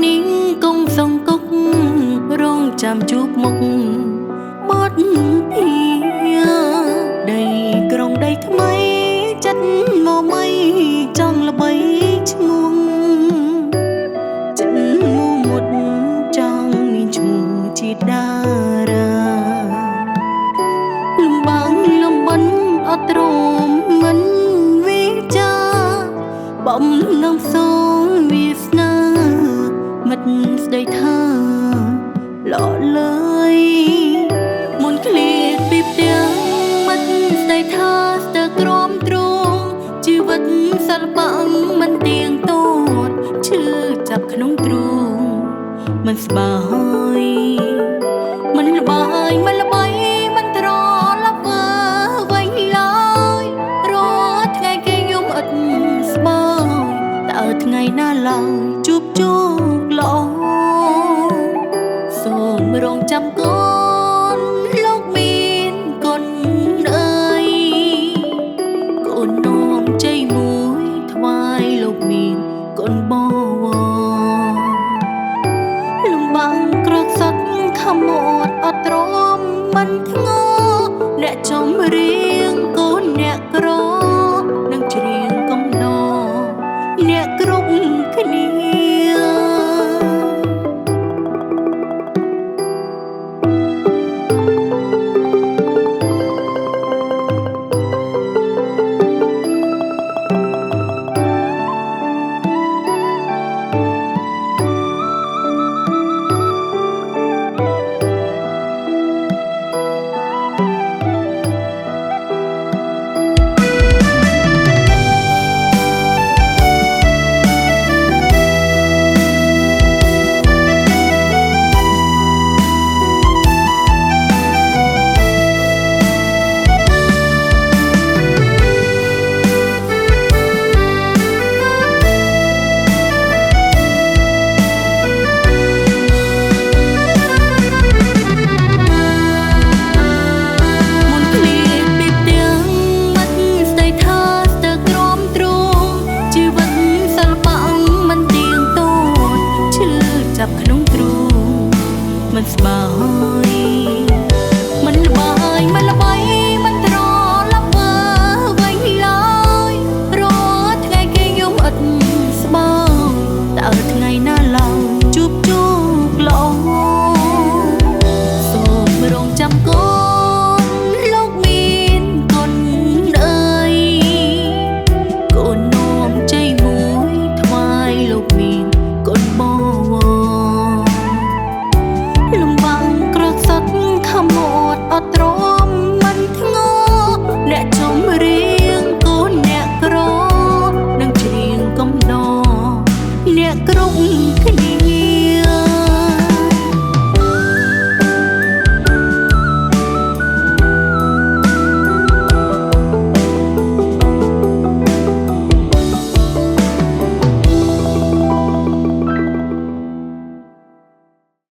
នាងកុំសង្គុករងចាំជួបមុខបាត់ភាដីក្រុងដីថ្មីចិត្តមកមិនចង់ល្បីឈ្មោះចិត្តមួមុតចង់មានឈ្មោះជាតារាលំបាំងលំបិនអត់ទ្រាំមិនវិចាបំនឹងសូមវាសនាមិត្តស្ដីថាល្អលើយមុនឃ្លាតពីផ្ទះមិត្តស្ដីថាស្ទើរក្រមទ្រង់ជីវិតសិល្បៈមិនទៀងទាត់ឈឺចាប់ក្នុងទ្រូងមិនស្បាយមិនល្បាយមិនល្បីមិនត្រឡប់វិញឡើយរាល់ថ្ងៃគេយំអត់ស្បើយតើថ្ងៃណាឡើយជួបជោគល្អសូមរងចាំកូនលោកមានកូនអើយកូននាំជ័យមួយថ្វាយលោកមានកូនបវរលំបាំងក្រកសត់ខំអត់អត់ទ្រាំមិនធ្ងរអ្នកចំរៀងកូនអ្នកក្រនឹងច្រៀងកំដរអ្នកគ្រប់គ្នាមិនស្បាយ